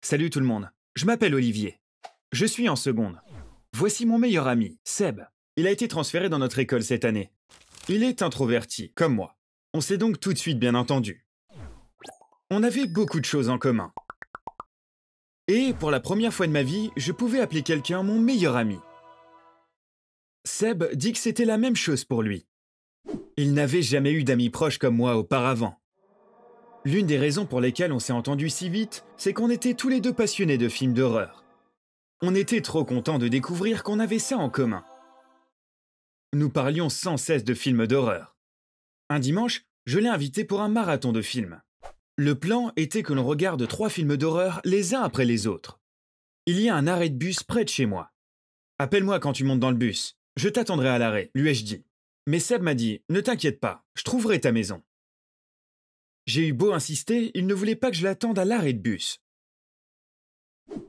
Salut tout le monde, je m'appelle Olivier. Je suis en seconde. Voici mon meilleur ami, Seb. Il a été transféré dans notre école cette année. Il est introverti, comme moi. On s'est donc tout de suite bien entendu. On avait beaucoup de choses en commun. Et pour la première fois de ma vie, je pouvais appeler quelqu'un mon meilleur ami. Seb dit que c'était la même chose pour lui. Il n'avait jamais eu d'amis proches comme moi auparavant. L'une des raisons pour lesquelles on s'est entendu si vite, c'est qu'on était tous les deux passionnés de films d'horreur. On était trop contents de découvrir qu'on avait ça en commun. Nous parlions sans cesse de films d'horreur. Un dimanche, je l'ai invité pour un marathon de films. Le plan était que l'on regarde 3 films d'horreur les uns après les autres. Il y a un arrêt de bus près de chez moi. « Appelle-moi quand tu montes dans le bus. Je t'attendrai à l'arrêt », lui ai-je dit. Mais Seb m'a dit « Ne t'inquiète pas, je trouverai ta maison ». J'ai eu beau insister, il ne voulait pas que je l'attende à l'arrêt de bus.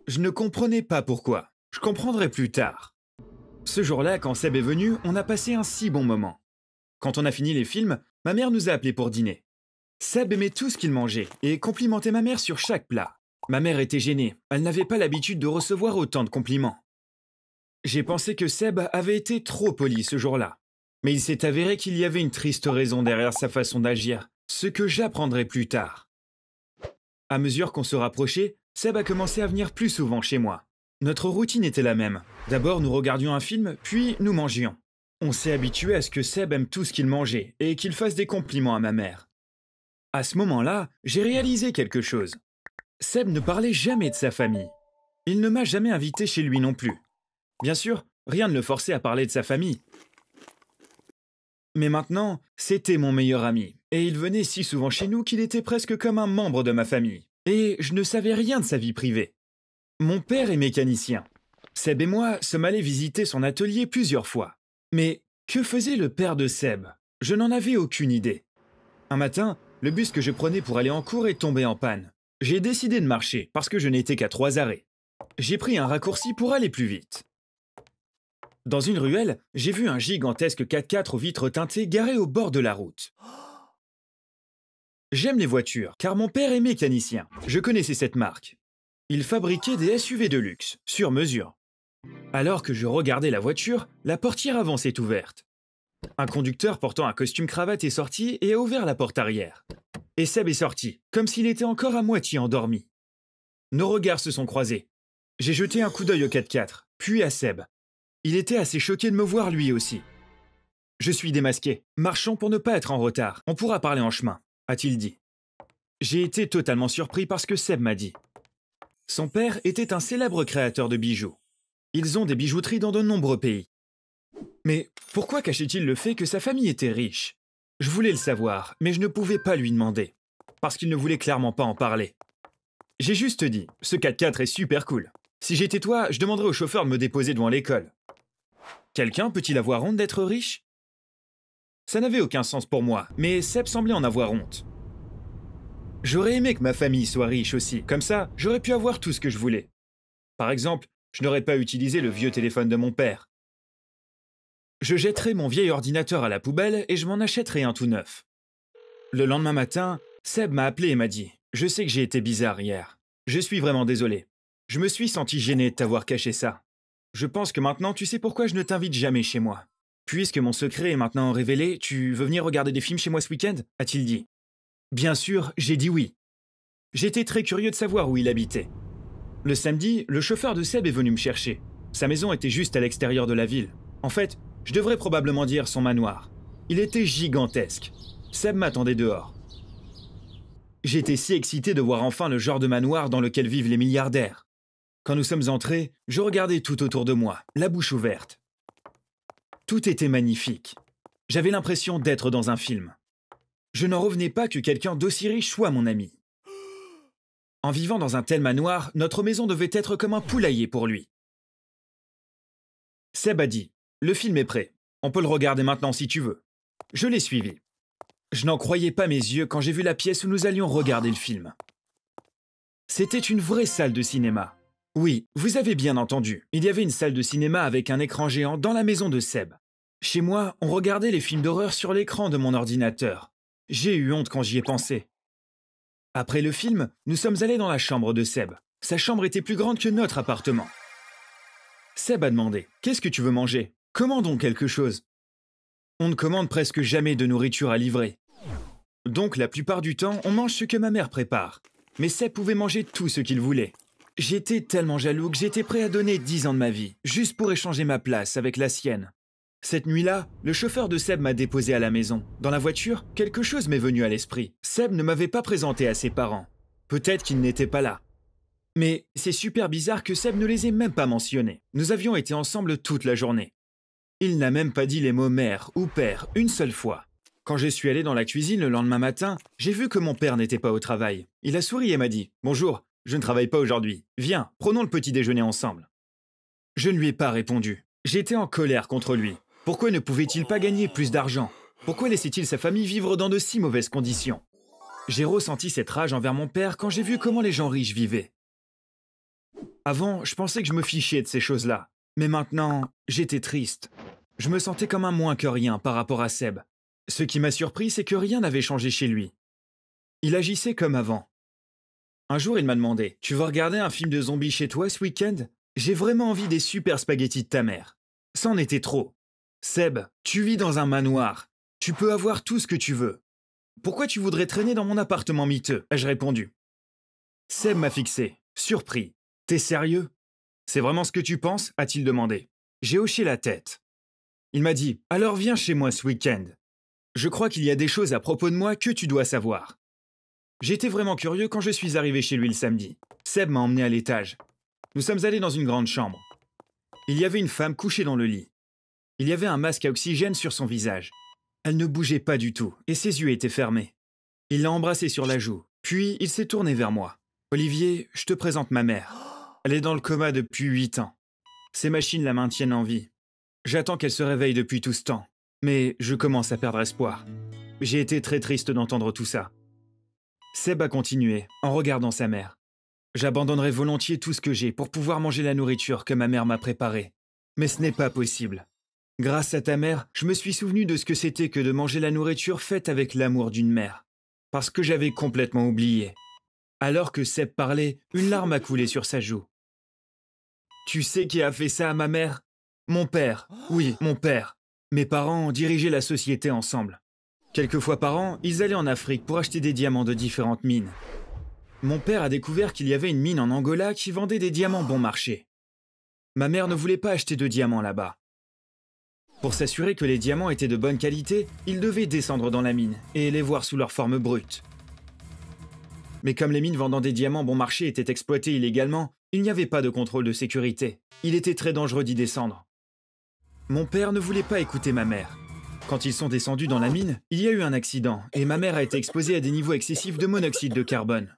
Je ne comprenais pas pourquoi. Je comprendrai plus tard. Ce jour-là, quand Seb est venu, on a passé un si bon moment. Quand on a fini les films, ma mère nous a appelés pour dîner. Seb aimait tout ce qu'il mangeait et complimentait ma mère sur chaque plat. Ma mère était gênée, elle n'avait pas l'habitude de recevoir autant de compliments. J'ai pensé que Seb avait été trop poli ce jour-là. Mais il s'est avéré qu'il y avait une triste raison derrière sa façon d'agir, ce que j'apprendrai plus tard. À mesure qu'on se rapprochait, Seb a commencé à venir plus souvent chez moi. Notre routine était la même. D'abord, nous regardions un film, puis nous mangions. On s'est habitué à ce que Seb aime tout ce qu'il mangeait et qu'il fasse des compliments à ma mère. À ce moment-là, j'ai réalisé quelque chose. Seb ne parlait jamais de sa famille. Il ne m'a jamais invité chez lui non plus. Bien sûr, rien ne le forçait à parler de sa famille. Mais maintenant, c'était mon meilleur ami, et il venait si souvent chez nous qu'il était presque comme un membre de ma famille. Et je ne savais rien de sa vie privée. Mon père est mécanicien. Seb et moi sommes allés visiter son atelier plusieurs fois. Mais que faisait le père de Seb? Je n'en avais aucune idée. Un matin, le bus que je prenais pour aller en cours est tombé en panne. J'ai décidé de marcher parce que je n'étais qu'à 3 arrêts. J'ai pris un raccourci pour aller plus vite. Dans une ruelle, j'ai vu un gigantesque 4x4 aux vitres teintées garé au bord de la route. J'aime les voitures, car mon père est mécanicien. Je connaissais cette marque. Il fabriquait des SUV de luxe, sur mesure. Alors que je regardais la voiture, la portière avant s'est ouverte. Un conducteur portant un costume cravate est sorti et a ouvert la porte arrière. Et Seb est sorti, comme s'il était encore à moitié endormi. Nos regards se sont croisés. J'ai jeté un coup d'œil au 4x4, puis à Seb. Il était assez choqué de me voir lui aussi. « Je suis démasqué. Marchons pour ne pas être en retard. On pourra parler en chemin », a-t-il dit. J'ai été totalement surpris par ce que Seb m'a dit. Son père était un célèbre créateur de bijoux. Ils ont des bijouteries dans de nombreux pays. Mais pourquoi cachait-il le fait que sa famille était riche? Je voulais le savoir, mais je ne pouvais pas lui demander, parce qu'il ne voulait clairement pas en parler. J'ai juste dit « Ce 4x4 est super cool. Si j'étais toi, je demanderais au chauffeur de me déposer devant l'école. » Quelqu'un peut-il avoir honte d'être riche? Ça n'avait aucun sens pour moi, mais Seb semblait en avoir honte. J'aurais aimé que ma famille soit riche aussi, comme ça, j'aurais pu avoir tout ce que je voulais. Par exemple, je n'aurais pas utilisé le vieux téléphone de mon père. Je jetterais mon vieil ordinateur à la poubelle et je m'en achèterais un tout neuf. Le lendemain matin, Seb m'a appelé et m'a dit « Je sais que j'ai été bizarre hier. Je suis vraiment désolé. Je me suis senti gêné de t'avoir caché ça. Je pense que maintenant tu sais pourquoi je ne t'invite jamais chez moi. Puisque mon secret est maintenant révélé, tu veux venir regarder des films chez moi ce week-end » a-t-il dit. Bien sûr, j'ai dit oui. J'étais très curieux de savoir où il habitait. Le samedi, le chauffeur de Seb est venu me chercher. Sa maison était juste à l'extérieur de la ville. En fait, je devrais probablement dire son manoir. Il était gigantesque. Seb m'attendait dehors. J'étais si excité de voir enfin le genre de manoir dans lequel vivent les milliardaires. Quand nous sommes entrés, je regardais tout autour de moi, la bouche ouverte. Tout était magnifique. J'avais l'impression d'être dans un film. Je n'en revenais pas que quelqu'un d'aussi riche soit mon ami. En vivant dans un tel manoir, notre maison devait être comme un poulailler pour lui. Seb a dit « Le film est prêt. On peut le regarder maintenant si tu veux. » Je l'ai suivi. Je n'en croyais pas mes yeux quand j'ai vu la pièce où nous allions regarder le film. C'était une vraie salle de cinéma. Oui, vous avez bien entendu, il y avait une salle de cinéma avec un écran géant dans la maison de Seb. Chez moi, on regardait les films d'horreur sur l'écran de mon ordinateur. J'ai eu honte quand j'y ai pensé. Après le film, nous sommes allés dans la chambre de Seb. Sa chambre était plus grande que notre appartement. Seb a demandé « Qu'est-ce que tu veux manger? Commandons quelque chose. » On ne commande presque jamais de nourriture à livrer. Donc la plupart du temps, on mange ce que ma mère prépare. Mais Seb pouvait manger tout ce qu'il voulait. J'étais tellement jaloux que j'étais prêt à donner 10 ans de ma vie, juste pour échanger ma place avec la sienne. Cette nuit-là, le chauffeur de Seb m'a déposé à la maison. Dans la voiture, quelque chose m'est venu à l'esprit. Seb ne m'avait pas présenté à ses parents. Peut-être qu'ils n'étaient pas là. Mais c'est super bizarre que Seb ne les ait même pas mentionnés. Nous avions été ensemble toute la journée. Il n'a même pas dit les mots mère ou père une seule fois. Quand je suis allé dans la cuisine le lendemain matin, j'ai vu que mon père n'était pas au travail. Il a souri et m'a dit « Bonjour, je ne travaille pas aujourd'hui. Viens, prenons le petit déjeuner ensemble. » Je ne lui ai pas répondu. J'étais en colère contre lui. Pourquoi ne pouvait-il pas gagner plus d'argent? Pourquoi laissait-il sa famille vivre dans de si mauvaises conditions? J'ai ressenti cette rage envers mon père quand j'ai vu comment les gens riches vivaient. Avant, je pensais que je me fichais de ces choses-là. Mais maintenant, j'étais triste. Je me sentais comme un moins que rien par rapport à Seb. Ce qui m'a surpris, c'est que rien n'avait changé chez lui. Il agissait comme avant. Un jour, il m'a demandé « Tu veux regarder un film de zombies chez toi ce week-end? J'ai vraiment envie des super spaghettis de ta mère. » Ça en était trop. « Seb, tu vis dans un manoir. Tu peux avoir tout ce que tu veux. Pourquoi tu voudrais traîner dans mon appartement miteux ?» ai-je répondu. Seb m'a fixé, surpris. « T'es sérieux? C'est vraiment ce que tu penses ?» a-t-il demandé. J'ai hoché la tête. Il m'a dit « Alors viens chez moi ce week-end. Je crois qu'il y a des choses à propos de moi que tu dois savoir. » J'étais vraiment curieux quand je suis arrivé chez lui le samedi. Seb m'a emmené à l'étage. Nous sommes allés dans une grande chambre. Il y avait une femme couchée dans le lit. Il y avait un masque à oxygène sur son visage. Elle ne bougeait pas du tout et ses yeux étaient fermés. Il l'a embrassée sur la joue, puis il s'est tourné vers moi. « Olivier, je te présente ma mère. Elle est dans le coma depuis 8 ans. Ces machines la maintiennent en vie. J'attends qu'elle se réveille depuis tout ce temps. Mais je commence à perdre espoir. J'ai été très triste d'entendre tout ça. » Seb a continué, en regardant sa mère. « J'abandonnerai volontiers tout ce que j'ai pour pouvoir manger la nourriture que ma mère m'a préparée. Mais ce n'est pas possible. Grâce à ta mère, je me suis souvenu de ce que c'était que de manger la nourriture faite avec l'amour d'une mère. Parce que j'avais complètement oublié. » Alors que Seb parlait, une larme a coulé sur sa joue. « Tu sais qui a fait ça à ma mère? Mon père. Oui, mon père. Mes parents dirigeaient la société ensemble. Quelques fois par an, ils allaient en Afrique pour acheter des diamants de différentes mines. Mon père a découvert qu'il y avait une mine en Angola qui vendait des diamants bon marché. Ma mère ne voulait pas acheter de diamants là-bas. Pour s'assurer que les diamants étaient de bonne qualité, il devait descendre dans la mine et les voir sous leur forme brute. Mais comme les mines vendant des diamants bon marché étaient exploitées illégalement, il n'y avait pas de contrôle de sécurité. Il était très dangereux d'y descendre. Mon père ne voulait pas écouter ma mère. Quand ils sont descendus dans la mine, il y a eu un accident et ma mère a été exposée à des niveaux excessifs de monoxyde de carbone.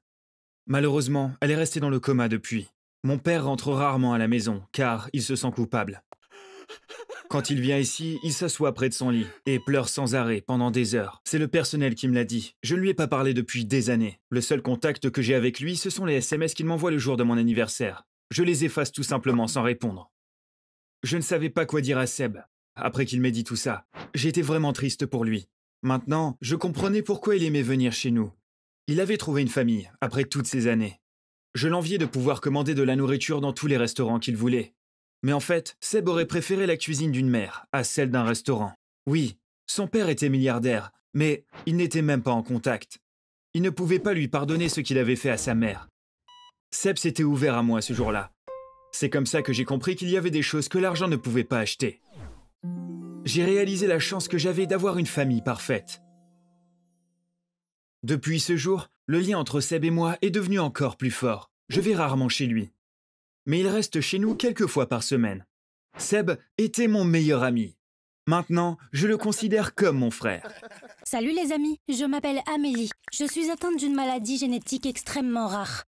Malheureusement, elle est restée dans le coma depuis. Mon père rentre rarement à la maison, car il se sent coupable. Quand il vient ici, il s'assoit près de son lit et pleure sans arrêt pendant des heures. C'est le personnel qui me l'a dit. Je ne lui ai pas parlé depuis des années. Le seul contact que j'ai avec lui, ce sont les SMS qu'il m'envoie le jour de mon anniversaire. Je les efface tout simplement sans répondre. Je ne savais pas quoi dire à Seb. Après qu'il m'ait dit tout ça, j'étais vraiment triste pour lui. Maintenant, je comprenais pourquoi il aimait venir chez nous. Il avait trouvé une famille, après toutes ces années. Je l'enviais de pouvoir commander de la nourriture dans tous les restaurants qu'il voulait. Mais en fait, Seb aurait préféré la cuisine d'une mère à celle d'un restaurant. Oui, son père était milliardaire, mais il n'était même pas en contact. Il ne pouvait pas lui pardonner ce qu'il avait fait à sa mère. Seb s'était ouvert à moi ce jour-là. C'est comme ça que j'ai compris qu'il y avait des choses que l'argent ne pouvait pas acheter. J'ai réalisé la chance que j'avais d'avoir une famille parfaite. Depuis ce jour, le lien entre Seb et moi est devenu encore plus fort. Je vais rarement chez lui. Mais il reste chez nous quelques fois par semaine. Seb était mon meilleur ami. Maintenant, je le considère comme mon frère. Salut les amis, je m'appelle Amélie. Je suis atteinte d'une maladie génétique extrêmement rare.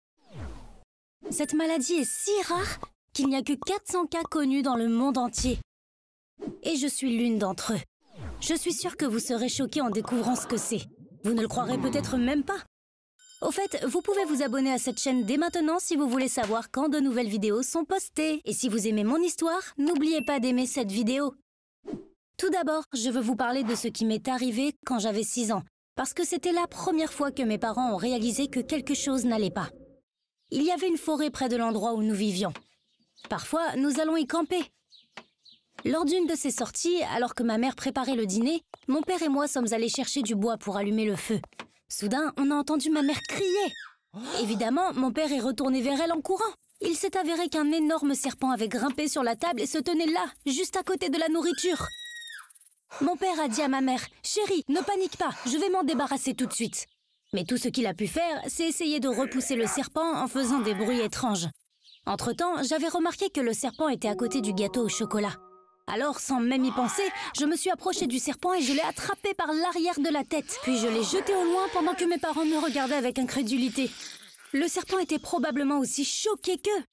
Cette maladie est si rare qu'il n'y a que 400 cas connus dans le monde entier. Et je suis l'une d'entre eux. Je suis sûre que vous serez choqués en découvrant ce que c'est. Vous ne le croirez peut-être même pas. Au fait, vous pouvez vous abonner à cette chaîne dès maintenant si vous voulez savoir quand de nouvelles vidéos sont postées. Et si vous aimez mon histoire, n'oubliez pas d'aimer cette vidéo. Tout d'abord, je veux vous parler de ce qui m'est arrivé quand j'avais 6 ans, parce que c'était la première fois que mes parents ont réalisé que quelque chose n'allait pas. Il y avait une forêt près de l'endroit où nous vivions. Parfois, nous allons y camper. Lors d'une de ces sorties, alors que ma mère préparait le dîner, mon père et moi sommes allés chercher du bois pour allumer le feu. Soudain, on a entendu ma mère crier. Évidemment, mon père est retourné vers elle en courant. Il s'est avéré qu'un énorme serpent avait grimpé sur la table et se tenait là, juste à côté de la nourriture. Mon père a dit à ma mère, « Chérie, ne panique pas, je vais m'en débarrasser tout de suite. » Mais tout ce qu'il a pu faire, c'est essayer de repousser le serpent en faisant des bruits étranges. Entre-temps, j'avais remarqué que le serpent était à côté du gâteau au chocolat. Alors, sans même y penser, je me suis approchée du serpent et je l'ai attrapé par l'arrière de la tête. Puis je l'ai jeté au loin pendant que mes parents me regardaient avec incrédulité. Le serpent était probablement aussi choqué qu'eux.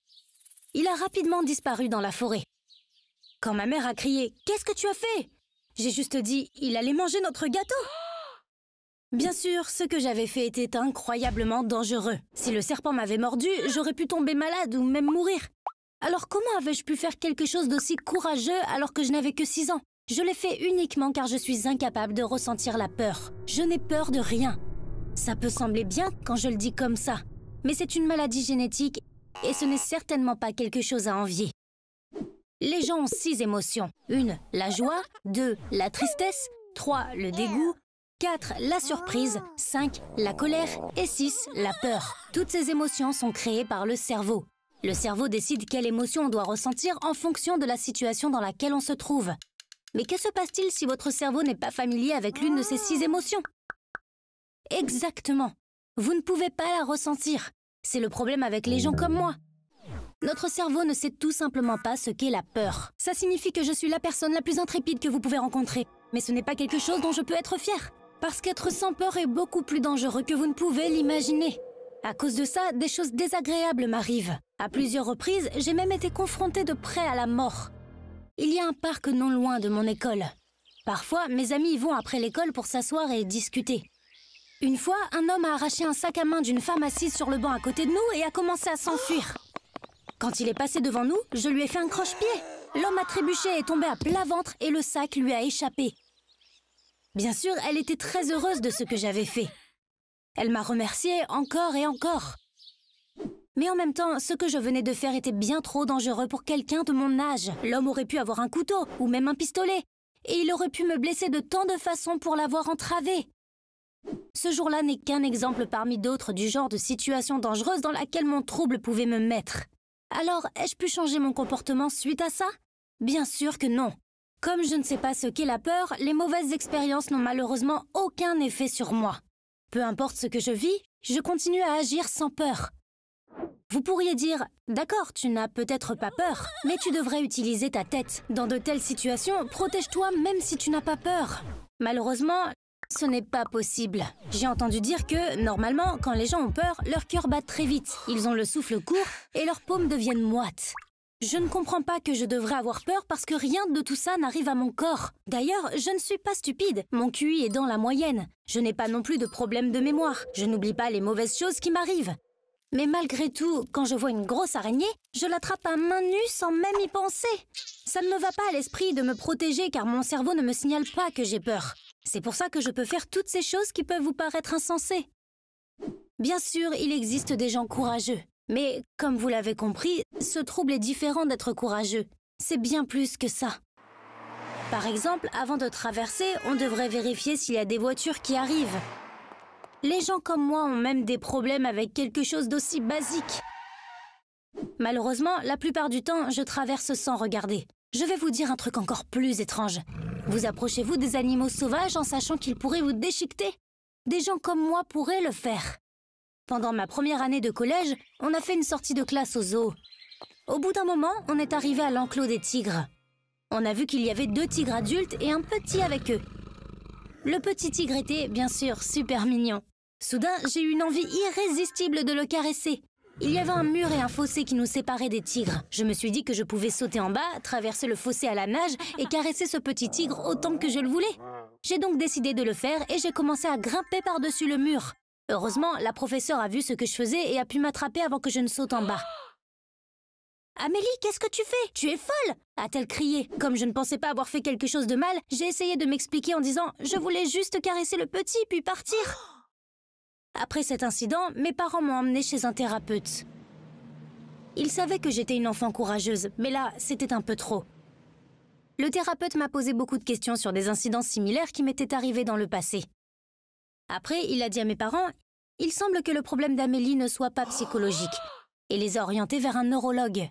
Il a rapidement disparu dans la forêt. Quand ma mère a crié « Qu'est-ce que tu as fait ?» J'ai juste dit « Il allait manger notre gâteau !» Bien sûr, ce que j'avais fait était incroyablement dangereux. Si le serpent m'avait mordu, j'aurais pu tomber malade ou même mourir. Alors comment avais-je pu faire quelque chose d'aussi courageux alors que je n'avais que 6 ans? Je l'ai fait uniquement car je suis incapable de ressentir la peur. Je n'ai peur de rien. Ça peut sembler bien quand je le dis comme ça, mais c'est une maladie génétique et ce n'est certainement pas quelque chose à envier. Les gens ont 6 émotions. 1, la joie. 2, la tristesse. 3, le dégoût. 4, la surprise. 5, la colère. Et 6, la peur. Toutes ces émotions sont créées par le cerveau. Le cerveau décide quelle émotion on doit ressentir en fonction de la situation dans laquelle on se trouve. Mais que se passe-t-il si votre cerveau n'est pas familier avec l'une de ces 6 émotions? Exactement. Vous ne pouvez pas la ressentir. C'est le problème avec les gens comme moi. Notre cerveau ne sait tout simplement pas ce qu'est la peur. Ça signifie que je suis la personne la plus intrépide que vous pouvez rencontrer. Mais ce n'est pas quelque chose dont je peux être fière. Parce qu'être sans peur est beaucoup plus dangereux que vous ne pouvez l'imaginer. À cause de ça, des choses désagréables m'arrivent. À plusieurs reprises, j'ai même été confrontée de près à la mort. Il y a un parc non loin de mon école. Parfois, mes amis y vont après l'école pour s'asseoir et discuter. Une fois, un homme a arraché un sac à main d'une femme assise sur le banc à côté de nous et a commencé à s'enfuir. Quand il est passé devant nous, je lui ai fait un croche-pied. L'homme a trébuché et est tombé à plat ventre et le sac lui a échappé. Bien sûr, elle était très heureuse de ce que j'avais fait. Elle m'a remercié encore et encore. Mais en même temps, ce que je venais de faire était bien trop dangereux pour quelqu'un de mon âge. L'homme aurait pu avoir un couteau ou même un pistolet. Et il aurait pu me blesser de tant de façons pour l'avoir entravé. Ce jour-là n'est qu'un exemple parmi d'autres du genre de situation dangereuse dans laquelle mon trouble pouvait me mettre. Alors, ai-je pu changer mon comportement suite à ça? Bien sûr que non. Comme je ne sais pas ce qu'est la peur, les mauvaises expériences n'ont malheureusement aucun effet sur moi. Peu importe ce que je vis, je continue à agir sans peur. Vous pourriez dire, d'accord, tu n'as peut-être pas peur, mais tu devrais utiliser ta tête. Dans de telles situations, protège-toi même si tu n'as pas peur. Malheureusement, ce n'est pas possible. J'ai entendu dire que, normalement, quand les gens ont peur, leur cœur bat très vite. Ils ont le souffle court et leurs paumes deviennent moites. Je ne comprends pas que je devrais avoir peur parce que rien de tout ça n'arrive à mon corps. D'ailleurs, je ne suis pas stupide. Mon QI est dans la moyenne. Je n'ai pas non plus de problème de mémoire. Je n'oublie pas les mauvaises choses qui m'arrivent. Mais malgré tout, quand je vois une grosse araignée, je l'attrape à main nue sans même y penser. Ça ne me va pas à l'esprit de me protéger car mon cerveau ne me signale pas que j'ai peur. C'est pour ça que je peux faire toutes ces choses qui peuvent vous paraître insensées. Bien sûr, il existe des gens courageux. Mais, comme vous l'avez compris, ce trouble est différent d'être courageux. C'est bien plus que ça. Par exemple, avant de traverser, on devrait vérifier s'il y a des voitures qui arrivent. Les gens comme moi ont même des problèmes avec quelque chose d'aussi basique. Malheureusement, la plupart du temps, je traverse sans regarder. Je vais vous dire un truc encore plus étrange. Vous approchez-vous des animaux sauvages en sachant qu'ils pourraient vous déchiqueter? Des gens comme moi pourraient le faire. Pendant ma première année de collège, on a fait une sortie de classe au zoo. Au bout d'un moment, on est arrivé à l'enclos des tigres. On a vu qu'il y avait 2 tigres adultes et un petit avec eux. Le petit tigre était, bien sûr, super mignon. Soudain, j'ai eu une envie irrésistible de le caresser. Il y avait un mur et un fossé qui nous séparaient des tigres. Je me suis dit que je pouvais sauter en bas, traverser le fossé à la nage et caresser ce petit tigre autant que je le voulais. J'ai donc décidé de le faire et j'ai commencé à grimper par-dessus le mur. Heureusement, la professeure a vu ce que je faisais et a pu m'attraper avant que je ne saute en bas. « Amélie, qu'est-ce que tu fais? Tu es folle !» a-t-elle crié. Comme je ne pensais pas avoir fait quelque chose de mal, j'ai essayé de m'expliquer en disant « Je voulais juste caresser le petit, puis partir !» Après cet incident, mes parents m'ont emmenée chez un thérapeute. Il savait que j'étais une enfant courageuse, mais là, c'était un peu trop. Le thérapeute m'a posé beaucoup de questions sur des incidents similaires qui m'étaient arrivés dans le passé. Après, il a dit à mes parents, il semble que le problème d'Amélie ne soit pas psychologique, et les a orientés vers un neurologue.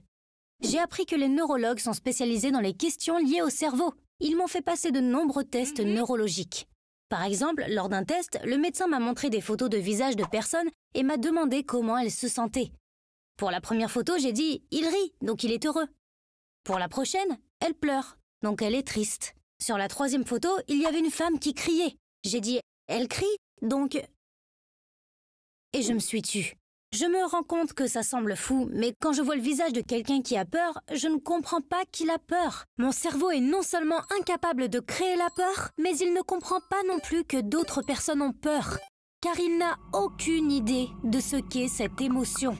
J'ai appris que les neurologues sont spécialisés dans les questions liées au cerveau. Ils m'ont fait passer de nombreux tests neurologiques. Par exemple, lors d'un test, le médecin m'a montré des photos de visages de personnes et m'a demandé comment elles se sentaient. Pour la première photo, j'ai dit « il rit, donc il est heureux ». Pour la prochaine, elle pleure, donc elle est triste. Sur la troisième photo, il y avait une femme qui criait. J'ai dit « elle crie, donc… » Et je me suis tue. Je me rends compte que ça semble fou, mais quand je vois le visage de quelqu'un qui a peur, je ne comprends pas qu'il a peur. Mon cerveau est non seulement incapable de créer la peur, mais il ne comprend pas non plus que d'autres personnes ont peur, car il n'a aucune idée de ce qu'est cette émotion.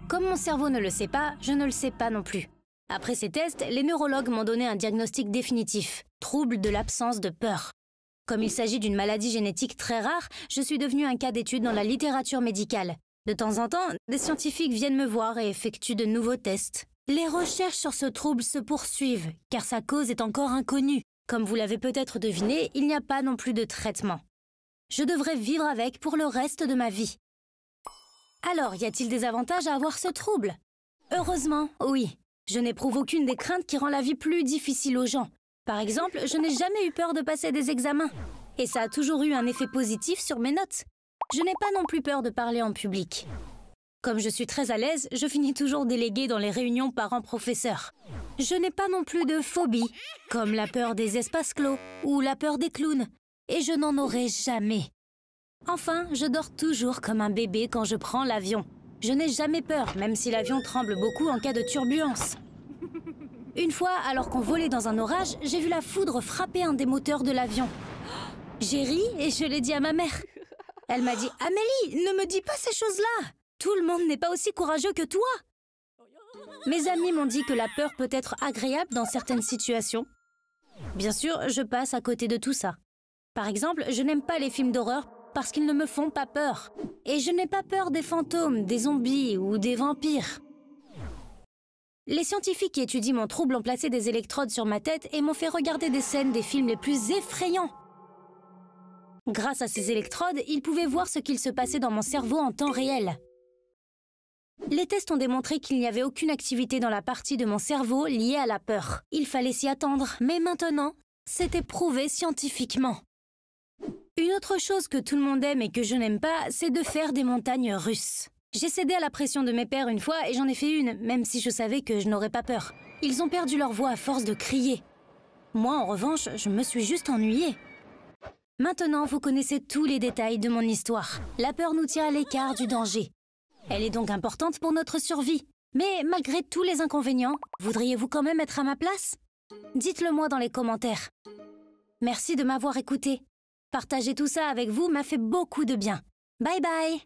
Comme mon cerveau ne le sait pas, je ne le sais pas non plus. Après ces tests, les neurologues m'ont donné un diagnostic définitif, trouble de l'absence de peur. Comme il s'agit d'une maladie génétique très rare, je suis devenue un cas d'étude dans la littérature médicale. De temps en temps, des scientifiques viennent me voir et effectuent de nouveaux tests. Les recherches sur ce trouble se poursuivent, car sa cause est encore inconnue. Comme vous l'avez peut-être deviné, il n'y a pas non plus de traitement. Je devrais vivre avec pour le reste de ma vie. Alors, y a-t-il des avantages à avoir ce trouble? Heureusement, oui. Je n'éprouve aucune des craintes qui rend la vie plus difficile aux gens. Par exemple, je n'ai jamais eu peur de passer des examens. Et ça a toujours eu un effet positif sur mes notes. Je n'ai pas non plus peur de parler en public. Comme je suis très à l'aise, je finis toujours déléguée dans les réunions parents-professeurs. Je n'ai pas non plus de phobie, comme la peur des espaces clos ou la peur des clowns, et je n'en aurai jamais. Enfin, je dors toujours comme un bébé quand je prends l'avion. Je n'ai jamais peur, même si l'avion tremble beaucoup en cas de turbulence. Une fois, alors qu'on volait dans un orage, j'ai vu la foudre frapper un des moteurs de l'avion. J'ai ri et je l'ai dit à ma mère. Elle m'a dit « Amélie, ne me dis pas ces choses-là! Tout le monde n'est pas aussi courageux que toi !» Mes amis m'ont dit que la peur peut être agréable dans certaines situations. Bien sûr, je passe à côté de tout ça. Par exemple, je n'aime pas les films d'horreur parce qu'ils ne me font pas peur. Et je n'ai pas peur des fantômes, des zombies ou des vampires. Les scientifiques qui étudient mon trouble ont placé des électrodes sur ma tête et m'ont fait regarder des scènes des films les plus effrayants. Grâce à ces électrodes, ils pouvaient voir ce qu'il se passait dans mon cerveau en temps réel. Les tests ont démontré qu'il n'y avait aucune activité dans la partie de mon cerveau liée à la peur. Il fallait s'y attendre, mais maintenant, c'était prouvé scientifiquement. Une autre chose que tout le monde aime et que je n'aime pas, c'est de faire des montagnes russes. J'ai cédé à la pression de mes pères une fois et j'en ai fait une, même si je savais que je n'aurais pas peur. Ils ont perdu leur voix à force de crier. Moi, en revanche, je me suis juste ennuyée. Maintenant, vous connaissez tous les détails de mon histoire. La peur nous tient à l'écart du danger. Elle est donc importante pour notre survie. Mais malgré tous les inconvénients, voudriez-vous quand même être à ma place? Dites-le moi dans les commentaires. Merci de m'avoir écouté. Partager tout ça avec vous m'a fait beaucoup de bien. Bye bye!